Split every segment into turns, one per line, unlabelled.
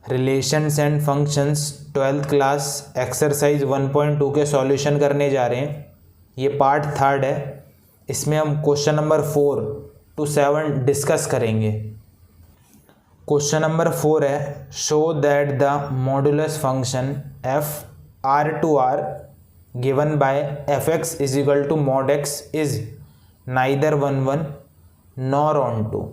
Relations and functions 12th class exercise 1.2 के solution करने जा रहे हैं। ये पार्ट 3 है। इसमें हम क्वेश्चन नंबर 4 to 7 डिस्कस करेंगे। क्वेश्चन नंबर 4 है, show that the modulus function F R to R given by F X is equal to mod X is neither 1 nor onto.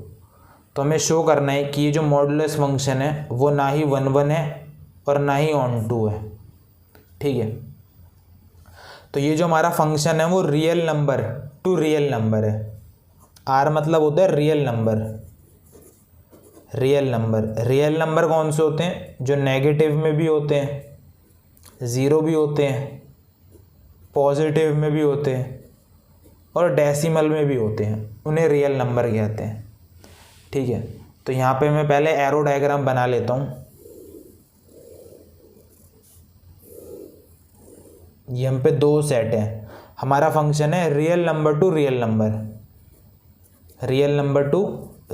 तो हमें शो करना है कि ये जो मॉडुलस फंक्शन है वो ना ही 1 है और ना ही ऑन टू है। ठीक है, तो ये जो हमारा फंक्शन है वो real number to real number है। आर मतलब होता है रियल नंबर। रियल नंबर कौन से होते हैं? जो नेगेटिव में भी होते हैं, ज़ीरो भी होते हैं, पॉजिटिव में भी होते हैं और डेसिमल में भी होते हैं, उन्हें रियल नंबर कहते हैं। ठीक है, तो यहाँ पे मैं पहले एरो डायग्राम बना लेता हूँ। ये हम पे 2 सेट है। हमारा फंक्शन है real number to real number, real number to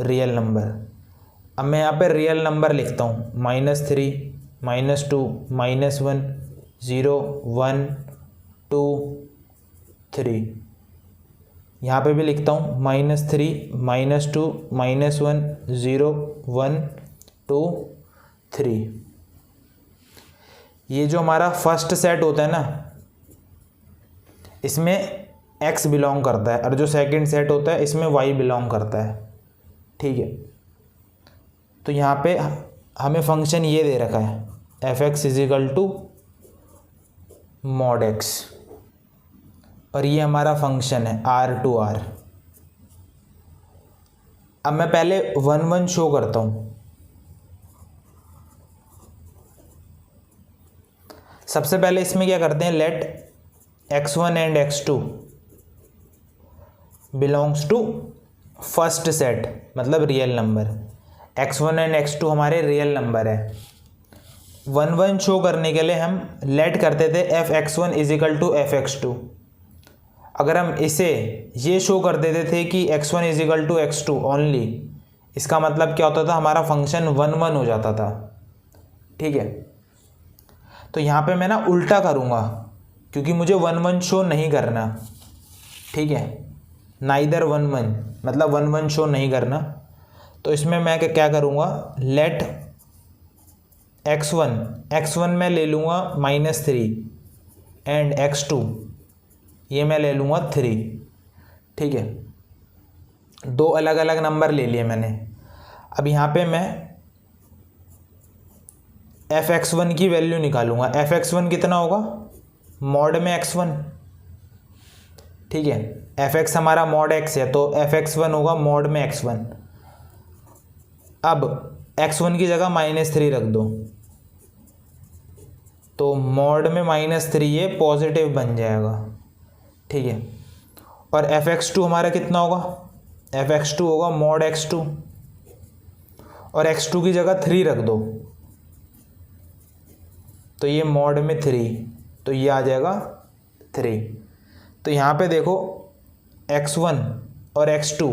real number. अब मैं यहाँ पे रियल नंबर लिखता हूँ, -3, -2, -1, 0, 1, 2, 3। यहाँ पे भी लिखता हूँ -3, -2, -1, 0, 1, 2, 3। ये जो हमारा फर्स्ट सेट होता है ना, इसमें x बिलोंग करता है और जो सेकंड सेट होता है इसमें y बिलोंग करता है। ठीक है, तो यहाँ पे हमें फंक्शन ये दे रखा है F X is equal to mod X और ये हमारा फंक्शन है आर टू आर। अब मैं पहले 1 शो करता हूँ। सबसे पहले इसमें क्या करते हैं, let x1 and x2 belongs to first set, मतलब real number. x1 and x2 हमारे रियल नंबर है। 1 शो करने के लिए हम लेट करते थे F x1 is equal to F x2। अगर हम इसे ये शो कर देते थे कि x1 is equal to x2 only, इसका मतलब क्या होता था, हमारा फंक्शन 1 हो जाता था। ठीक है, तो यहाँ पे मैं ना उल्टा करूँगा क्योंकि मुझे 1 शो नहीं करना। ठीक है, नाइदर 1 मतलब 1 शो नहीं करना। तो इसमें मैं क्या करूँगा, लेट x1 मैं ले लूँगा -3 एंड x2 ये मैं ले लूँगा 3। ठीक है, 2 अलग अलग नंबर ले लिए मैंने। अब यहाँ पे मैं एफ x1 की वैल्यू निकालूंगा। एफ x1 कितना होगा, मॉड में x1। ठीक है, एफ एक्स हमारा मॉड x है तो एफ x1 होगा मॉड में x1। अब x1 की जगह -3 रख दो तो मॉड में -3 ये पॉजिटिव बन जाएगा। ठीक है, और एफ x2 हमारा कितना होगा, एफ x2 होगा मॉड x2 और x2 की जगह 3 रख दो तो ये मॉड में 3, तो ये आ जाएगा 3। तो यहाँ पे देखो x1 और x2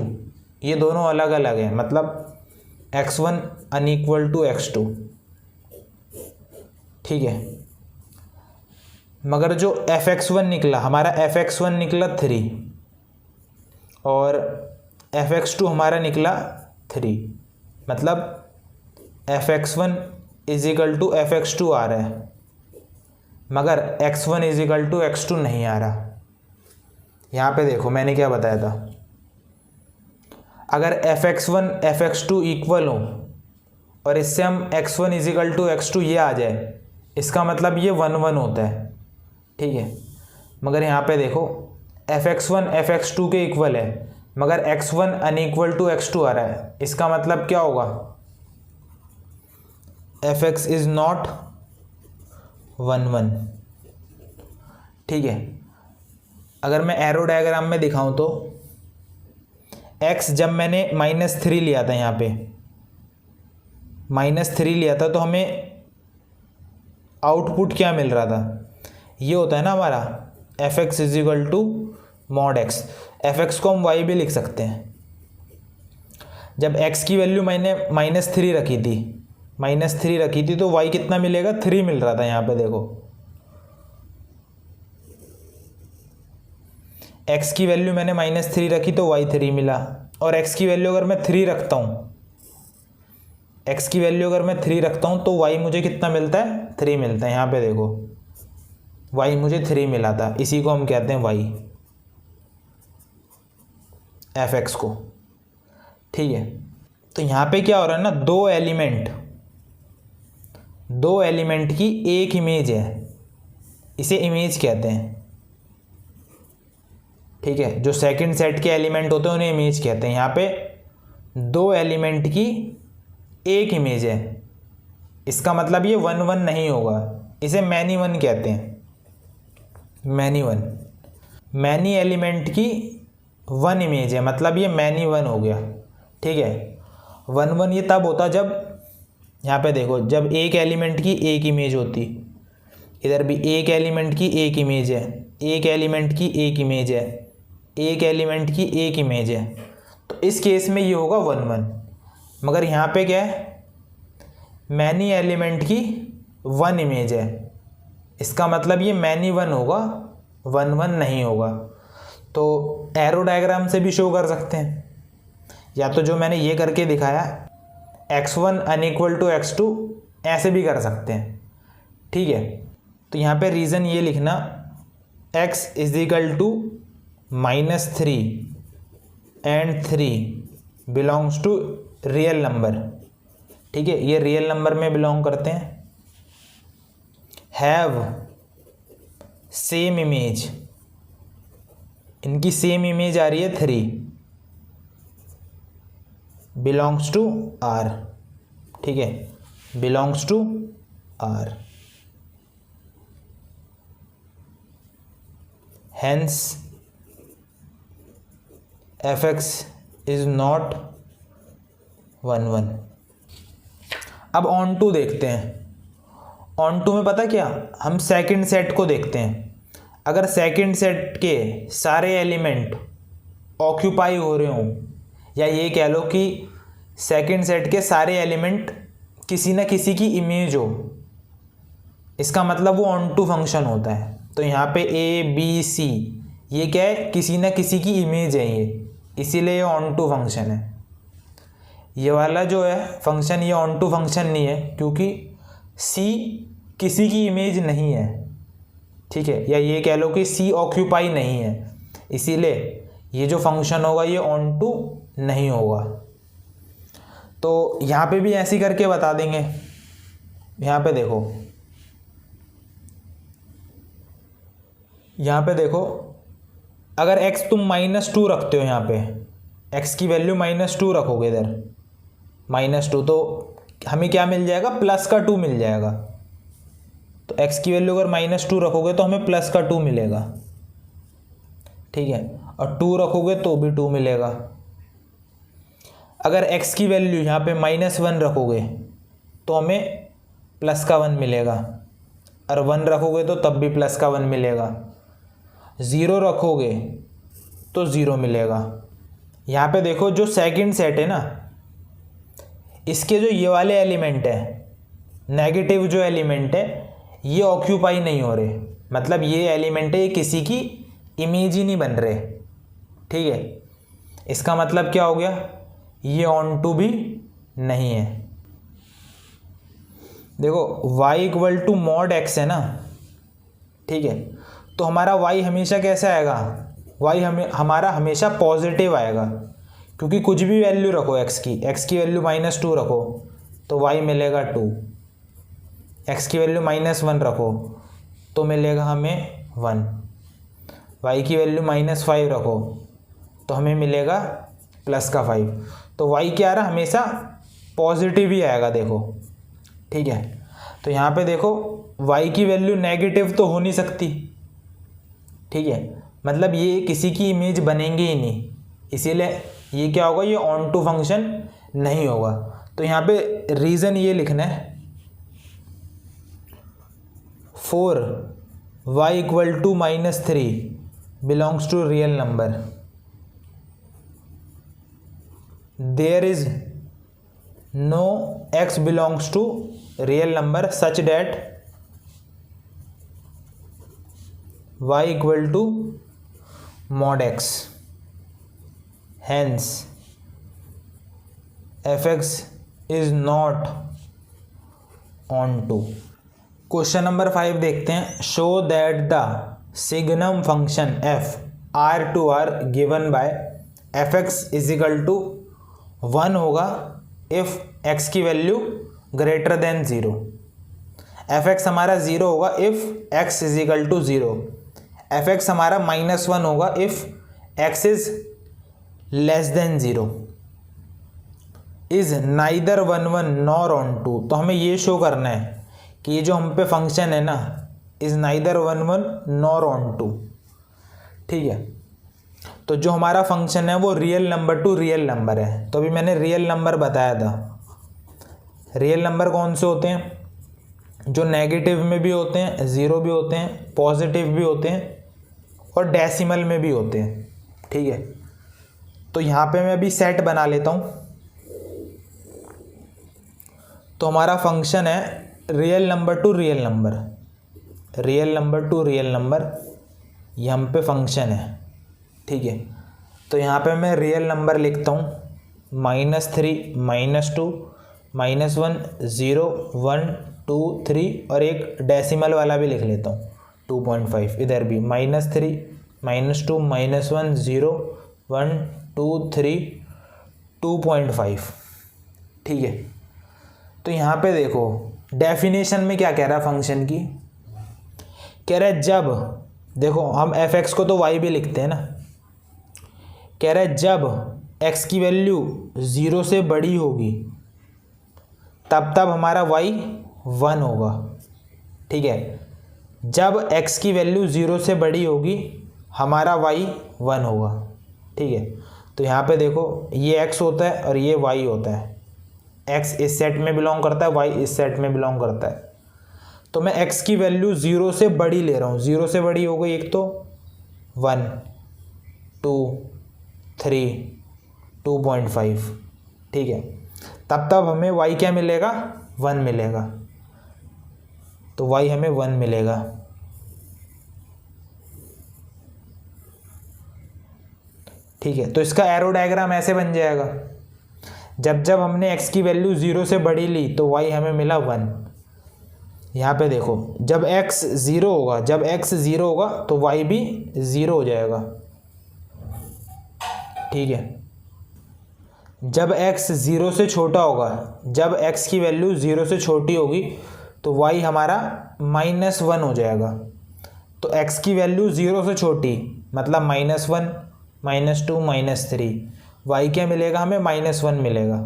ये दोनों अलग अलग हैं, मतलब x1 अनइक्वल टू x2। ठीक है, मगर जो एफ x1 निकला, हमारा एफ x1 निकला 3 और एफ x2 हमारा निकला 3, मतलब F x1 is equal to F x2 आ रहा है मगर x1 is equal to x2 नहीं आ रहा। यहाँ पे देखो मैंने क्या बताया था, अगर F x1 F x2 equal हो और इससे हम x1 is equal to x2 ये आ जाए, इसका मतलब ये 1 होता है। ठीक है, मगर यहाँ पे देखो एफ x1 एफ x2 के इक्वल है मगर x1 अनइक्वल टू x2 आ रहा है, इसका मतलब क्या होगा, एफ एक्स इज नॉट 1। ठीक है, अगर मैं एरो डायग्राम में दिखाऊं तो x जब मैंने -3 लिया था, यहाँ पे -3 लिया था तो हमें आउटपुट क्या मिल रहा था, ये होता है ना हमारा F X is equal to mod X. F X को हम y भी लिख सकते हैं। जब x की वैल्यू मैंने -3 रखी थी -3 रखी थी तो y कितना मिलेगा, 3 मिल रहा था यहाँ पे देखो। x की वैल्यू मैंने -3 रखी तो y 3 मिला, और x की वैल्यू अगर मैं 3 रखता हूँ, x की वैल्यू अगर मैं 3 रखता हूँ तो y मुझे कितना मिलता है, 3 मिलता है। यहाँ पे देखो y मुझे 3 मिला था, इसी को हम कहते हैं y f(x) को। ठीक है, तो यहाँ पे क्या हो रहा है ना, दो एलिमेंट की एक इमेज है, इसे इमेज कहते हैं। ठीक है, जो सेकंड सेट के एलिमेंट होते हैं उन्हें इमेज कहते हैं। यहाँ पे दो एलिमेंट की एक इमेज है, इसका मतलब ये 1 1 नहीं होगा, इसे मैनी वन कहते हैं। मैनी एलिमेंट की 1 इमेज है, मतलब ये मैनी वन हो गया। ठीक है, 1 1 ये तब होता जब, यहाँ पे देखो, जब एक एलिमेंट की एक इमेज होती, इधर भी एक एलिमेंट की एक इमेज है, एक एलिमेंट की एक इमेज है, एक एलिमेंट की एक इमेज है, तो इस केस में ये होगा 1 1। मगर यहाँ पे क्या है, मैनी एलिमेंट की 1 इमेज है, इसका मतलब ये मैनी वन होगा, 1 1 नहीं होगा। तो एरो डायग्राम से भी शो कर सकते हैं, या तो जो मैंने ये करके दिखाया x1 अनइक्वल टू x2, ऐसे भी कर सकते हैं। ठीक है, तो यहाँ पे रीज़न ये लिखना, x is equal to -3 and 3 belongs to real number. ठीक है, ये रियल नंबर में बिलोंग करते हैं। हैव सेम इमेज, इनकी सेम इमेज आ रही है 3, बिलोंग्स टू R। ठीक है, belongs to R, hence f(x) is not 1 1। अब ऑन टू देखते हैं। ऑन टू में पता क्या, हम सेकंड सेट को देखते हैं। अगर सेकंड सेट के सारे एलिमेंट ऑक्यूपाई हो रहे हों, या ये कह लो कि सेकंड सेट के सारे एलिमेंट किसी न किसी की इमेज हो, इसका मतलब वो ऑन टू फंक्शन होता है। तो यहाँ पे A B C ये क्या है, किसी न किसी की इमेज है ये, इसीलिए ये ऑन टू फंक्शन है। ये वाला जो है फंक्शन, ये ऑन टू फंक्शन नहीं है, क्योंकि C किसी की इमेज नहीं है। ठीक है, या ये कह लो कि C ऑक्यूपाई नहीं है, इसीलिए ये जो फंक्शन होगा ये ऑन टू नहीं होगा। तो यहाँ पे भी ऐसे करके बता देंगे। यहाँ पे देखो, यहाँ पे देखो, अगर x तुम -2 रखते हो, यहाँ पे x की वैल्यू -2 रखोगे, इधर -2, तो हमें क्या मिल जाएगा, +2 मिल जाएगा। तो x की वैल्यू अगर -2 रखोगे तो हमें +2 मिलेगा। ठीक है, और 2 रखोगे तो भी 2 मिलेगा। अगर x की वैल्यू यहाँ पे -1 रखोगे तो हमें +1 मिलेगा, और 1 रखोगे तो तब भी +1 मिलेगा। 0 रखोगे तो 0 मिलेगा। यहाँ पे देखो, जो सेकंड सेट है ना, इसके जो ये वाले एलिमेंट है, नेगेटिव जो एलिमेंट है, ये ऑक्यूपाई नहीं हो रहे, मतलब ये एलिमेंट है, ये किसी की इमेज ही नहीं बन रहे। ठीक है, इसका मतलब क्या हो गया, ये ऑन टू भी नहीं है। देखो y equal to mod x है ना। ठीक है, तो हमारा y हमेशा कैसे आएगा, y हमारा हमेशा पॉजिटिव आएगा, क्योंकि कुछ भी वैल्यू रखो x की वैल्यू -2 रखो तो y मिलेगा 2, x की वैल्यू -1 रखो तो मिलेगा हमें 1, y की वैल्यू -5 रखो तो हमें मिलेगा +5। तो y क्या आ रहा, हमेशा पॉजिटिव ही आएगा, देखो। ठीक है, तो यहाँ पे देखो y की वैल्यू नेगेटिव तो हो नहीं सकती। ठीक है, मतलब ये किसी की इमेज बनेंगे ही नहीं, इसीलिए ये क्या होगा, ये ऑन टू फंक्शन नहीं होगा। तो यहाँ पे रीज़न ये लिखना है, for y equal to -3 belongs to real number, there is no x belongs to real number such that y equal to mod x, hence fx is not onto। Question number 5 देखते हैं। Show that the signum function f r to r given by fx is equal to 1 होगा if x की value greater than 0। fx हमारा 0 होगा if x is equal to 0। fx हमारा -1 होगा if x is less than 0। Is neither 1 1 nor onto. तो हमें ये show करना है कि ये जो हम पे फंक्शन है ना, is neither 1 1 nor onto. ठीक है, तो जो हमारा फंक्शन है वो real number to real number है। तो अभी मैंने रियल नंबर बताया था। रियल नंबर कौन से होते हैं? जो नेगेटिव में भी होते हैं, ज़ीरो भी होते हैं, पॉजिटिव भी होते हैं और डेसिमल में भी होते हैं। ठीक है, तो यहाँ पे मैं अभी सेट बना लेता हूँ। तो हमारा फंक्शन है real number to real number, real number to real number, ये हम पे फंक्शन है। ठीक है, तो यहाँ पे मैं रियल नंबर लिखता हूँ -3 -2 -1 0 1 2 3 और एक डेसिमल वाला भी लिख लेता हूँ 2.5। इधर भी -3 -2 -1 0 1 2 3 2.5। ठीक है, तो यहाँ पे देखो डेफिनेशन में क्या कह रहा है फंक्शन की, कह रहा है जब, देखो हम fx को तो y भी लिखते हैं ना, कह रहा है जब x की वैल्यू 0 से बड़ी होगी तब तब हमारा y 1 होगा। ठीक है, जब x की वैल्यू 0 से बड़ी होगी हमारा y 1 होगा। ठीक है, तो यहाँ पे देखो ये x होता है और ये y होता है। x इस सेट में बिलोंग करता है, y इस सेट में बिलोंग करता है। तो मैं x की वैल्यू 0 से बड़ी ले रहा हूँ। 0 से बड़ी हो गई एक तो 1 2 3 2.5। ठीक है, तब तब हमें y क्या मिलेगा? 1 मिलेगा। तो y हमें 1 मिलेगा। ठीक है, तो इसका एरो डायग्राम ऐसे बन जाएगा। जब जब हमने x की वैल्यू 0 से बड़ी ली तो y हमें मिला 1। यहाँ पे देखो जब x 0 होगा, जब x 0 होगा तो y भी 0 हो जाएगा। ठीक है, जब x 0 से छोटा होगा, जब x की वैल्यू 0 से छोटी होगी तो y हमारा -1 हो जाएगा। तो x की वैल्यू 0 से छोटी मतलब -1 -2 -3, y क्या मिलेगा हमें? -1 मिलेगा।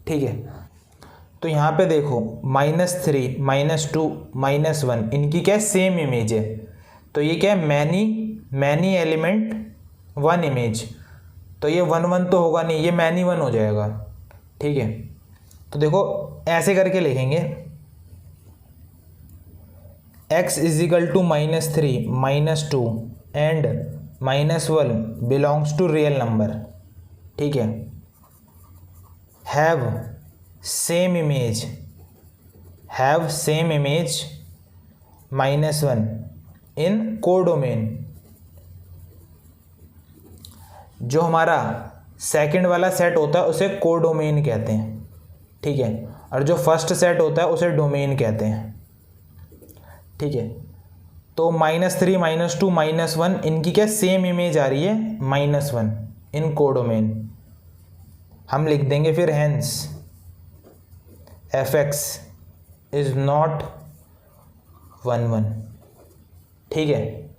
ठीक है, तो यहाँ पे देखो -3 -2 -1 इनकी क्या सेम इमेज है। तो ये क्या है? Many element 1 image. तो ये 1 1 तो होगा नहीं, ये मैनी 1 हो जाएगा। ठीक है, तो देखो ऐसे करके लिखेंगे x is equal to -3 -2 and -1 belongs to real number. ठीक है, have same image -1 in codomain. जो हमारा सेकंड वाला सेट होता है उसे कोडोमेन कहते हैं। ठीक है, और जो फर्स्ट सेट होता है उसे डोमेन कहते हैं। ठीक है, तो -3 -2 -1 इनकी क्या सेम इमेज आ रही है? -1 इन कोडोमेन। हम लिख देंगे फिर हेंस fx इज नॉट 1 1। ठीक है,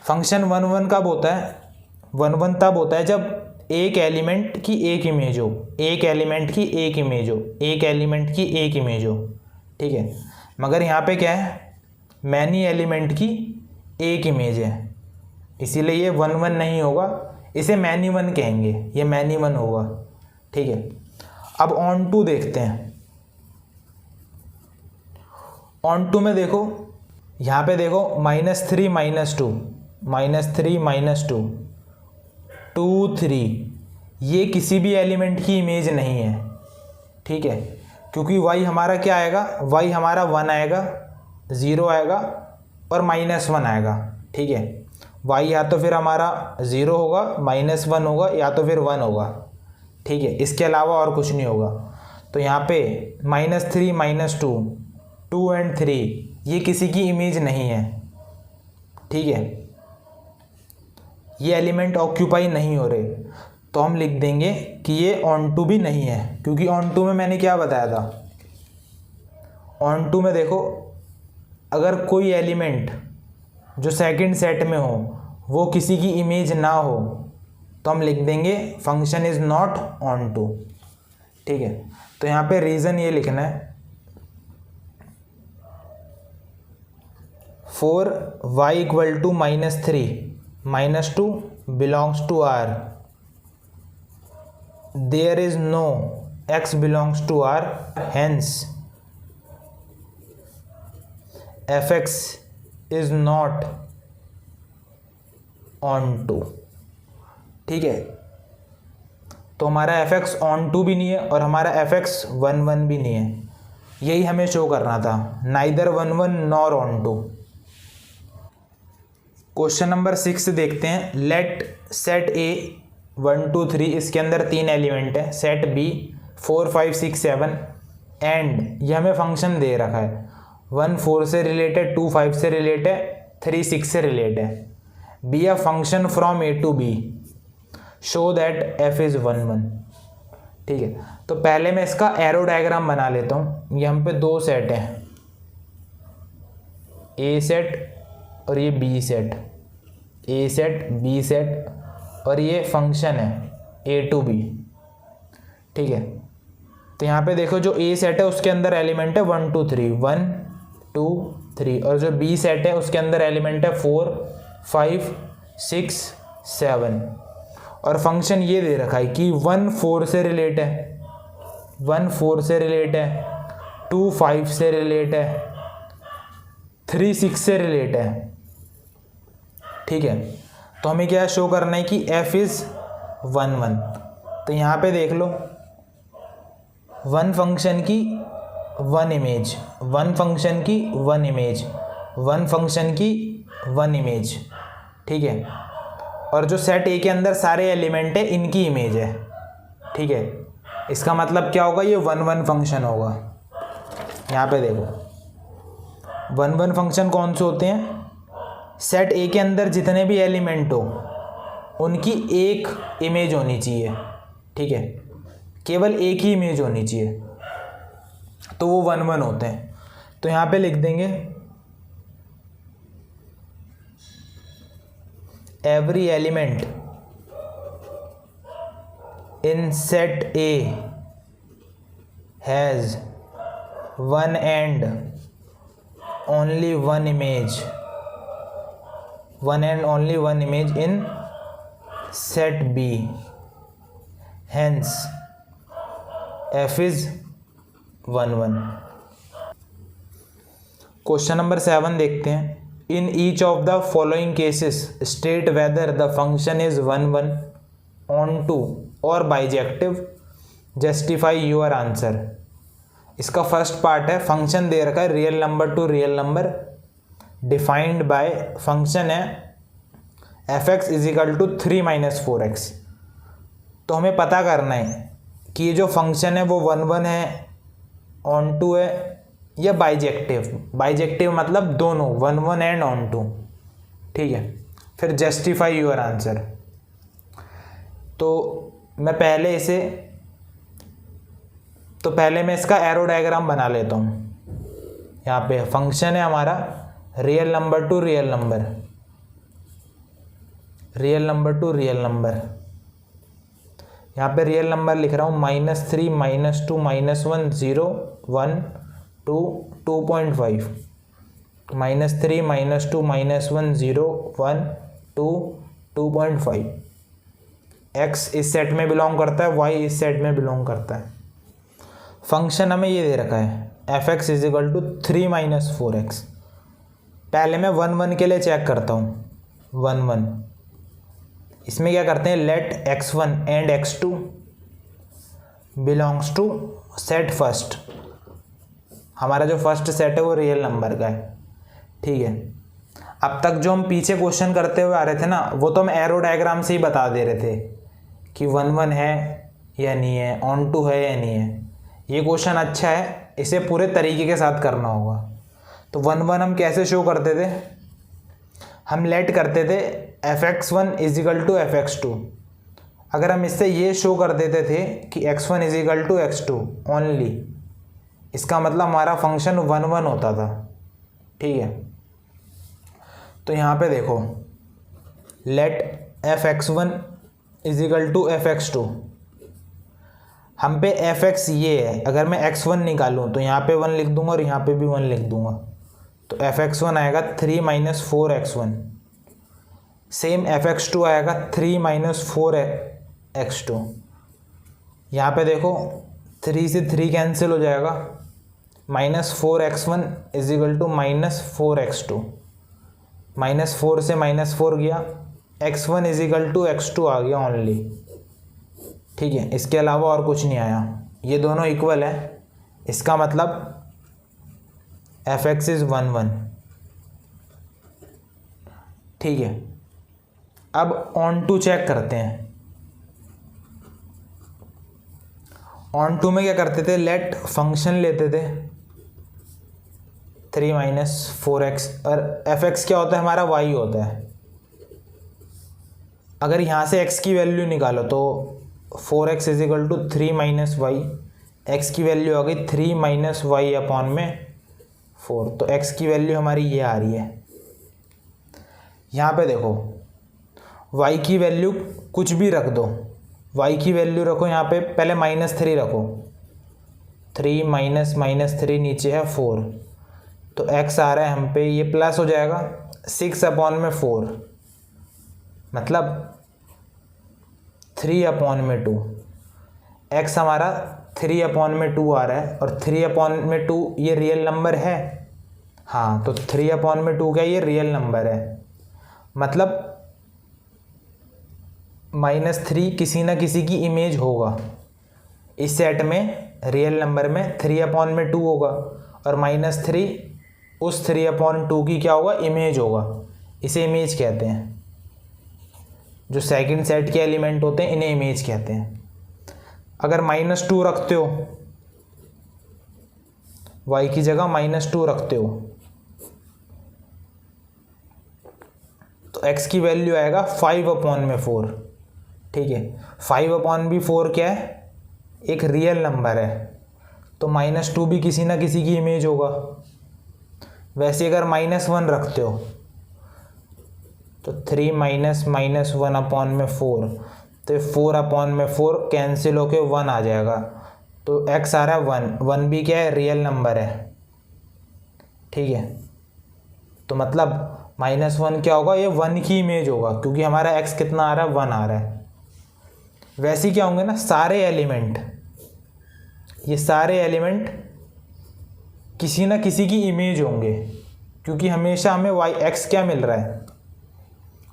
फंक्शन 1 1 कब होता है? 1 1 तब होता है जब एक एलिमेंट की एक इमेज हो, एक एलिमेंट की एक इमेज हो, एक एलिमेंट की एक इमेज हो। ठीक है, मगर यहाँ पे क्या है? मैनी एलिमेंट की एक इमेज है, इसीलिए ये 1 1 नहीं होगा, इसे मैनी 1 कहेंगे, ये मैनी 1 होगा। ठीक है, अब ऑन टू देखते हैं। ऑन टू में देखो, यहाँ पे देखो -3 -2 -3 -2 2 3 ये किसी भी एलिमेंट की इमेज नहीं है, ठीक है, क्योंकि y हमारा क्या आएगा, y हमारा 1 आएगा, 0 आएगा और -1 आएगा, ठीक है। y या तो फिर हमारा 0 होगा, -1 होगा, या तो फिर 1 होगा, ठीक है, इसके अलावा और कुछ नहीं होगा। तो यहाँ पे -3 -2 2 एंड 3 ये किसी की इमेज नहीं है, ठीक है, ये एलिमेंट ऑक्यूपाई नहीं हो रहे, तो हम लिख देंगे कि ये ऑन टू भी नहीं है, क्योंकि ऑन टू में मैंने क्या बताया था, ऑन टू में देखो अगर कोई एलिमेंट जो सेकंड सेट में हो वो किसी की इमेज ना हो तो हम लिख देंगे function is not onto, ठीक है। तो यहाँ पे रीज़न ये लिखना है, for y equal to -3 -2 belongs to R, there is no x belongs to R, hence fx is not on to, ठीक है। तो हमारा fx on to भी नहीं है और हमारा fx 1 1 भी नहीं है, यही हमें शो करना था, neither 1 1 nor on to। Question number 6 देखते हैं। लेट सेट ए 1 2 3, इसके अंदर 3 एलिमेंट है, सेट बी 4 5 6 7 एंड ये हमें फंक्शन दे रखा है, 1 4 से रिलेटेड, 2 5 से रिलेटेड, 3 6 से रिलेटेड है। B a function from A to B, show that F is 1 1, ठीक है। तो पहले मैं इसका एरो डायग्राम बना लेता हूँ। ये हम पे 2 सेट हैं, ए सेट और ये बी सेट, ए सेट बी सेट, और ये फंक्शन है ए टू बी, ठीक है। तो यहाँ पे देखो जो ए सेट है उसके अंदर एलिमेंट है 1 2 3, 1 2 3, और जो बी सेट है उसके अंदर एलिमेंट है 4 5 6 7, और फंक्शन ये दे रखा है कि 1 4 से रिलेट है, 1 4 से रिलेट है, 2 5 से रिलेट है, 3 6 से रिलेट है, ठीक है। तो हमें क्या शो करना है कि f इज़ 1 1। तो यहाँ पे देख लो 1 फंक्शन की 1 इमेज, 1 फंक्शन की 1 इमेज, 1 फंक्शन की 1 इमेज, ठीक है। और जो सेट ए के अंदर सारे एलिमेंट है इनकी इमेज है, ठीक है। इसका मतलब क्या होगा, ये 1 1 फंक्शन होगा। यहाँ पे देखो 1 1 फंक्शन कौन से होते हैं, सेट ए के अंदर जितने भी एलिमेंट हो उनकी एक इमेज होनी चाहिए, ठीक है, केवल एक ही इमेज होनी चाहिए, तो वो 1 1 होते हैं। तो यहाँ पे लिख देंगे every element in set A has 1 and only 1 image, 1 and only 1 image in set B, hence f is 1 1। Question number 7 देखते हैं। In each of the following cases state whether the function is 1 1 onto और bijective, justify your answer. इसका first part है, function दे रखा है real number to real number, defined by function है f(x) is equal to 3 - 4x। तो हमें पता करना है कि ये जो फंक्शन है वो 1 1 है, ऑन टू है या बाइजेक्टिव। बाइजेक्टिव मतलब दोनों, 1 1 एंड ऑन टू, ठीक है। फिर जस्टिफाई योर आंसर। तो मैं पहले मैं इसका एरो डायग्राम बना लेता हूँ। यहाँ पे फंक्शन है हमारा real number to real number, real number to real number. यहाँ पे रियल नंबर लिख रहा हूँ -3 -2 -1 0 1 2 2.5, -3 -2 -1 0 1 2 2.5। x इस सेट में बिलोंग करता है, y इस सेट में बिलोंग करता है। फंक्शन हमें ये दे रखा है f(x) is equal to 3 - 4x। पहले मैं 1 1 के लिए चेक करता हूँ, 1 1 इसमें क्या करते हैं, let x1 and x2 belongs to set first. हमारा जो फर्स्ट सेट है वो रियल नंबर का है, ठीक है। अब तक जो हम पीछे क्वेश्चन करते हुए आ रहे थे ना, वो तो हम एरो डायग्राम से ही बता दे रहे थे कि 1 1 है या नहीं है, ऑन टू है या नहीं है। ये क्वेश्चन अच्छा है, इसे पूरे तरीके के साथ करना होगा। तो 1 1 हम कैसे शो करते थे, हम लेट करते थे fx1 इजिकल टू fx2। अगर हम इससे ये शो कर देते थे कि x1 is equal to x2 only, इसका मतलब हमारा फंक्शन 1 1 होता था, ठीक है। तो यहाँ पे देखो, late fx1 is equal to fx2, हम पे fx ये है, अगर मैं x1 निकालूँ तो यहाँ पे 1 लिख दूंगा और यहाँ पे भी 1 लिख दूंगा, तो fx1 आएगा 3 माइनस 4x1। सेम fx2 आएगा 3 माइनस 4x2। यहाँ पे देखो 3 से 3 कैंसिल हो जाएगा, minus 4x1 equal to minus 4x2। Minus 4 से माइनस 4 गया, x1 इजिकल टू x2 आ गया ओनली, ठीक है। इसके अलावा और कुछ नहीं आया, ये दोनों इक्वल है, इसका मतलब fx इज 1 1, ठीक है। अब ऑन टू चेक करते हैं। ऑन टू में क्या करते थे, लेट फंक्शन लेते थे 3 माइनस 4x, और fx क्या होता है हमारा, y होता है। अगर यहाँ से x की वैल्यू निकालो तो 4x equal to 3 minus Y, X की वैल्यू आ गई 3 माइनस वाई अपॉन में 4, तो x की वैल्यू हमारी ये आ रही है। यहाँ पे देखो y की वैल्यू कुछ भी रख दो, y की वैल्यू रखो यहाँ पे, पहले -3 रखो, 3 माइनस -3 नीचे है 4, तो x आ रहा है हम पे, ये प्लस हो जाएगा 6 अपॉन में 4, मतलब 3 अपॉन में 2। x हमारा 3 अपॉन में 2 आ रहा है, और 3 अपॉन में 2 ये रियल नंबर है, हाँ, तो 3 अपॉन में 2 क्या ये रियल नंबर है, मतलब -3 किसी ना किसी की इमेज होगा इस सेट में, रियल नंबर में 3 अपॉन में 2 होगा, और -3 उस 3 अपॉन 2 की क्या होगा, इमेज होगा। इसे इमेज कहते हैं, जो सेकंड सेट के एलिमेंट होते हैं इन्हें इमेज कहते हैं। अगर -2 रखते हो, y की जगह -2 रखते हो, तो x की वैल्यू आएगा 5 अपॉन में 4, ठीक है। 5 अपॉन भी 4 क्या है, एक रियल नंबर है, तो -2 भी किसी ना किसी की इमेज होगा। वैसे अगर -1 रखते हो तो 3 माइनस -1 अपॉन में 4, तो 4 अपॉन में 4 कैंसिल होके 1 आ जाएगा, तो x आ रहा है 1, 1 भी क्या है, रियल नंबर है, ठीक है। तो मतलब -1 क्या होगा, ये 1 की इमेज होगा, क्योंकि हमारा x कितना आ रहा है, 1 आ रहा है। वैसे ही क्या होंगे ना, सारे एलिमेंट, ये सारे एलिमेंट किसी ना किसी की इमेज होंगे, क्योंकि हमेशा हमें x क्या मिल रहा है,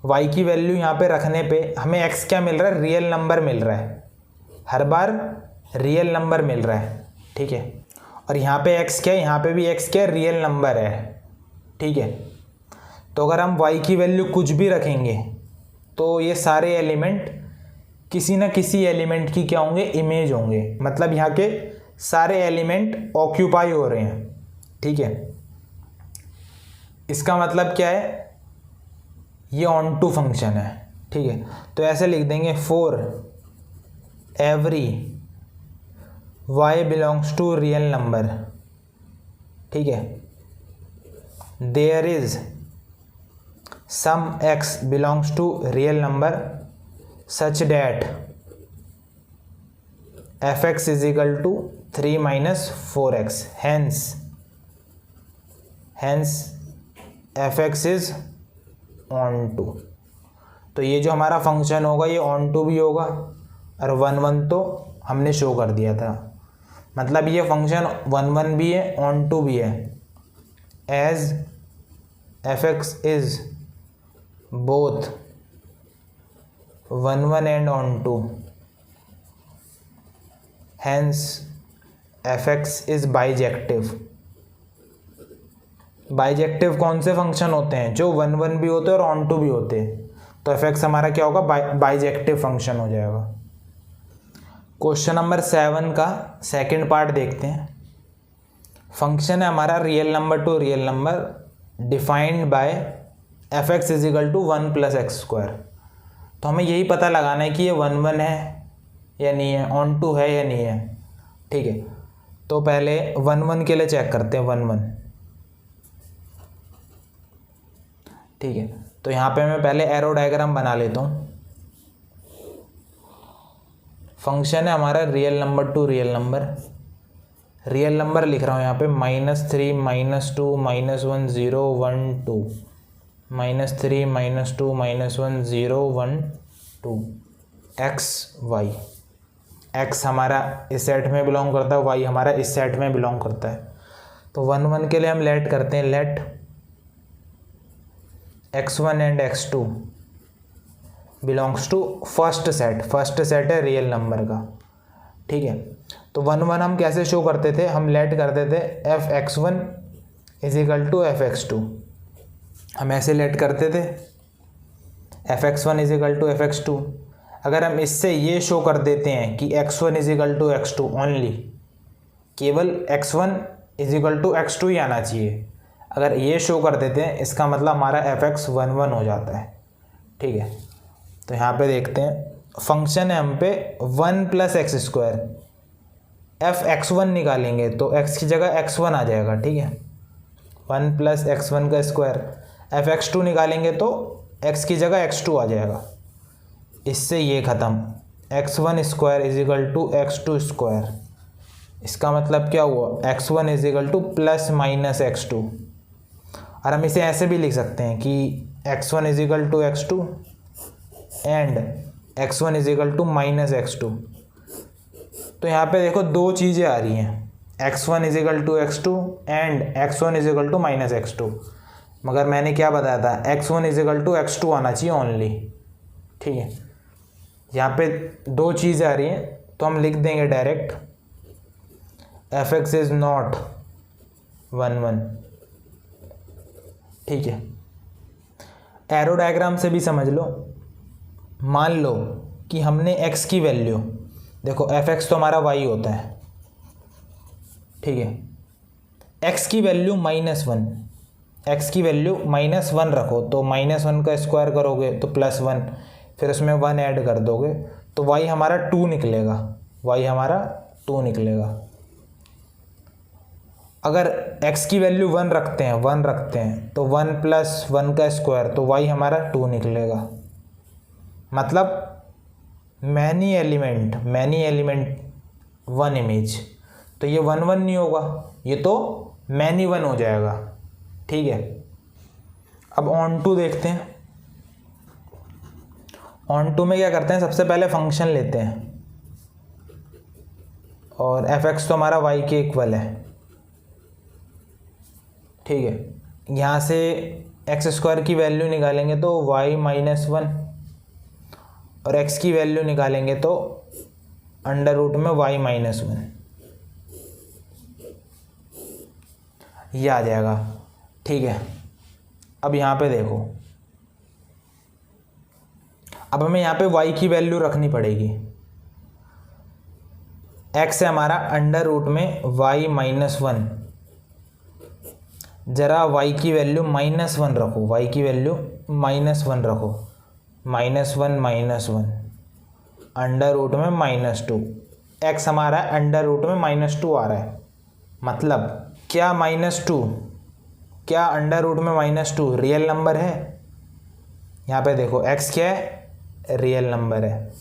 y की वैल्यू यहाँ पे रखने पे हमें x क्या मिल रहा है, रियल नंबर मिल रहा है, हर बार रियल नंबर मिल रहा है, ठीक है। और यहाँ पे x क्या है, यहाँ पे भी x क्या है, रियल नंबर है, ठीक है। तो अगर हम y की वैल्यू कुछ भी रखेंगे तो ये सारे एलिमेंट किसी ना किसी एलिमेंट की क्या होंगे, इमेज होंगे, मतलब यहाँ के सारे एलिमेंट ऑक्यूपाई हो रहे हैं, ठीक है। इसका मतलब क्या है, ये ऑन टू फंक्शन है, ठीक है। तो ऐसे लिख देंगे, for every y belongs to real number, ठीक है, there is some x belongs to real number such that fx is equal to 3 minus 4x, hence fx is onto. तो ये जो हमारा फंक्शन होगा ये ऑन टू भी होगा, और 1 1 तो हमने शो कर दिया था, मतलब ये फंक्शन 1 1 भी है, ऑन टू भी है, as fx is both 1 and on 2, hence fx is bijective। Bijective कौन से फंक्शन होते हैं? जो 1 भी होते हैं और ऑन 2 भी होते हैं। तो fx हमारा क्या होगा? बाइजेक्टिव फंक्शन हो जाएगा। क्वेश्चन नंबर 7 का सेकंड पार्ट देखते हैं। फंक्शन है हमारा real number to real number defined by fx is equal to 1 + x²। तो हमें यही पता लगाना है कि ये 1 है या नहीं है, ऑन 2 है या नहीं है। ठीक है, तो पहले 1 के लिए चेक करते हैं। 1 ठीक है, तो यहाँ पे मैं पहले एरो डायग्राम बना लेता हूँ। फंक्शन है हमारा real number to real number. Real number लिख रहा हूँ यहाँ पे -3 -2 -1 0 1 2, -3 -2 -1 0 1 2 x y। x हमारा इस सेट में बिलोंग करता है, y हमारा इस सेट में बिलोंग करता है। तो 1 के लिए हम लेट करते हैं, let x1 and x2 belongs to first set. First set है रियल नंबर का। ठीक है, तो 1 हम कैसे शो करते थे? हम लेट करते थे f(x1) is equal to f(x2)। हम ऐसे लेट करते थे f(x1) is equal to f(x2)। अगर हम इससे ये शो कर देते हैं कि x1 is equal to x2 only, केवल x1 is equal to x2 ही आना चाहिए, अगर ये शो कर देते हैं इसका मतलब हमारा fx 1 हो जाता है। ठीक है, तो यहाँ पे देखते हैं फंक्शन है हम पे 1 + x²। f(x1) निकालेंगे तो x की जगह x1 आ जाएगा। ठीक है, 1 + x1 का स्क्वायर। f(x2) निकालेंगे तो x की जगह x2 आ जाएगा। इससे ये ख़त्म, x1² is equal to x2²। इसका मतलब क्या हुआ? x1 is equal to ± x2। और हम इसे ऐसे भी लिख सकते हैं कि x1 is equal to x2 and x1 is equal to -x2। तो यहाँ पे देखो दो चीज़ें आ रही हैं, x1 is equal to x2 and x1 is equal to -x2। मगर मैंने क्या बताया था? x1 is equal to x2 आना चाहिए ओनली। ठीक है, यहाँ पे दो चीज़ें आ रही हैं तो हम लिख देंगे डायरेक्ट fx इज नॉट 1 ठीक है, एरो डायग्राम से भी समझ लो। मान लो कि हमने x की वैल्यू, देखो fx तो हमारा y होता है। ठीक है, x की वैल्यू -1, x की वैल्यू -1 रखो तो -1 का स्क्वायर करोगे तो +1, फिर उसमें 1 ऐड कर दोगे तो y हमारा 2 निकलेगा। y हमारा 2 निकलेगा। अगर x की वैल्यू 1 रखते हैं तो 1 + 1 का स्क्वायर तो y हमारा 2 निकलेगा। मतलब मैनी एलिमेंट 1 इमेज। तो ये 1 1 नहीं होगा, ये तो मैनी 1 हो जाएगा। ठीक है, अब ऑन टू देखते हैं। ऑन टू में क्या करते हैं? सबसे पहले फंक्शन लेते हैं और fx तो हमारा y के इक्वल है। ठीक है, यहाँ से x² की वैल्यू निकालेंगे तो y -1 और x की वैल्यू निकालेंगे तो √ में y -1, ये आ जाएगा। ठीक है, अब यहाँ पे देखो, अब हमें यहाँ पे y की वैल्यू रखनी पड़ेगी। x है हमारा √ में y -1। ज़रा y की वैल्यू -1 रखो, y की वैल्यू -1 रखो, -1 -1 √ में -2। x हमारा √ में -2 आ रहा है। मतलब क्या -2, क्या √ में -2 रियल नंबर है? यहाँ पे देखो x क्या है? रियल नंबर है।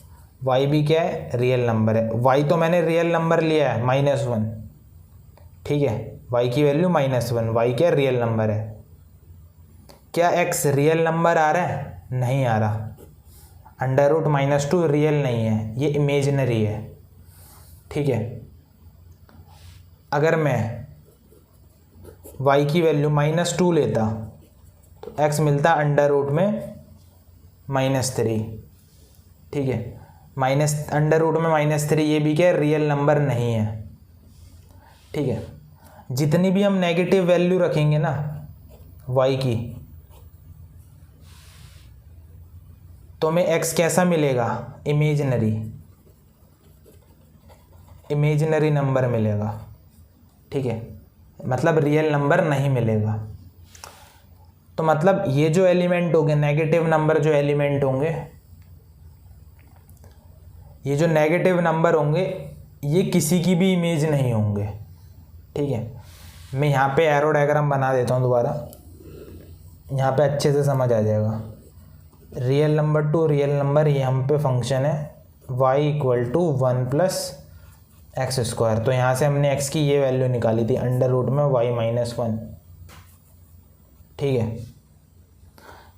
y भी क्या है? रियल नंबर है। y तो मैंने रियल नंबर लिया है -1। ठीक है, y की वैल्यू -1, y क्या रियल नंबर है। क्या x रियल नंबर आ रहा है? नहीं आ रहा। √ -2 रियल नहीं है, ये इमेजिनरी है। ठीक है, अगर मैं y की वैल्यू -2 लेता तो x मिलता √ में -3। ठीक है। माइनस अंडर रूट में -3 ये भी क्या है, रियल नंबर नहीं है, ठीक है। जितनी भी हम नेगेटिव वैल्यू रखेंगे ना y की, तो हमें x कैसा मिलेगा, इमेजिनरी नंबर मिलेगा, ठीक है, मतलब रियल नंबर नहीं मिलेगा। तो मतलब ये जो एलिमेंट होंगे, नेगेटिव नंबर जो एलिमेंट होंगे, ये जो नेगेटिव नंबर होंगे ये किसी की भी इमेज नहीं होंगे, ठीक है। मैं यहाँ पे एरो डायग्राम बना देता हूँ दोबारा, यहाँ पे अच्छे से समझ आ जाएगा। Real number to real number, ये हम पे फंक्शन है y = 1 + x²। तो यहाँ से हमने x की ये वैल्यू निकाली थी अंडर रूट में y - 1, ठीक है।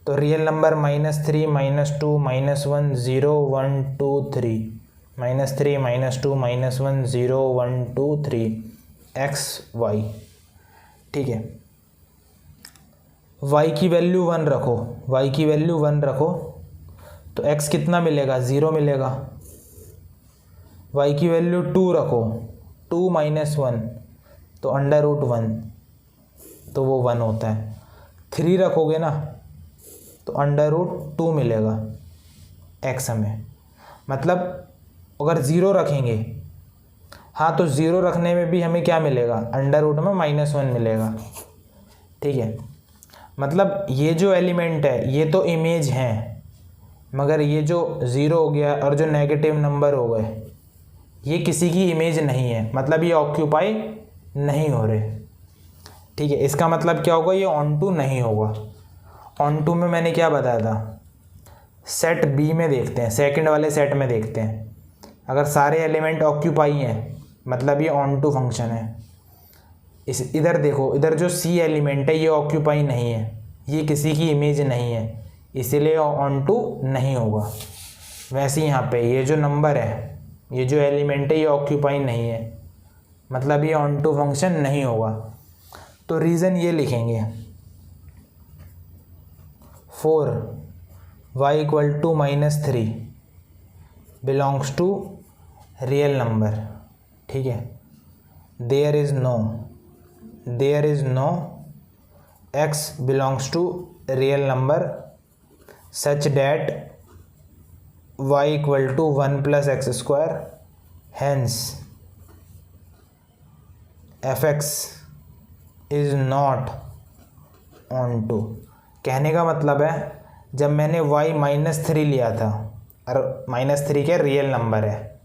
तो रियल नंबर -3 - 2 - 1 0 1 2 3 -3 - 2 - 1 0 1 2 3 x y, ठीक है। y की वैल्यू 1 रखो, y की वैल्यू 1 रखो तो x कितना मिलेगा, 0 मिलेगा। y की वैल्यू 2 रखो, 2 - 1 तो अंडर रूट 1, तो वो 1 होता है। 3 रखोगे ना तो अंडर रूट 2 मिलेगा x हमें, मतलब अगर 0 रखेंगे, हाँ तो 0 रखने में भी हमें क्या मिलेगा, अंडर रूट में -1 मिलेगा, ठीक है। मतलब ये जो एलिमेंट है ये तो इमेज हैं, मगर ये जो 0 हो गया और जो नेगेटिव नंबर हो गए ये किसी की इमेज नहीं है, मतलब ये ऑक्यूपाई नहीं हो रहे, ठीक है। इसका मतलब क्या होगा, ये ऑन टू नहीं होगा। ऑन टू में मैंने क्या बताया था, सेट बी में देखते हैं, सेकंड वाले सेट में देखते हैं, अगर सारे एलिमेंट ऑक्यूपाई हैं मतलब ये ऑन टू फंक्शन है। इस इधर देखो, इधर जो सी एलिमेंट है ये ऑक्यूपाई नहीं है, ये किसी की इमेज नहीं है, इसीलिए ऑन टू नहीं होगा। वैसे यहाँ पे ये जो नंबर है, ये जो एलिमेंट है ये ऑक्यूपाई नहीं है, मतलब ये ऑन टू फंक्शन नहीं होगा। तो रीज़न ये लिखेंगे, for y = -3 belongs to real number, ठीक है। There is no x belongs to real number such that y = 1 + x², hence fx is not onto. कहने का मतलब है जब मैंने y -3 लिया था, और -3 क्या रियल नंबर है,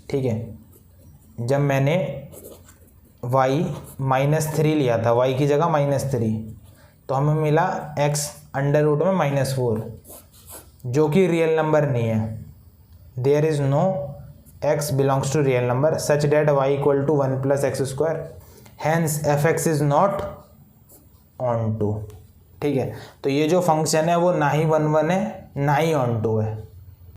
ठीक है। जब मैंने y -3 लिया था, y की जगह -3, तो हमें मिला x अंडर रूट में -4, जो कि रियल नंबर नहीं है। There is no x belongs to real number such that y = 1 + x², hence fx is not onto, ठीक है। तो ये जो फंक्शन है वो ना ही 1 1 है ना ही ऑन टू है।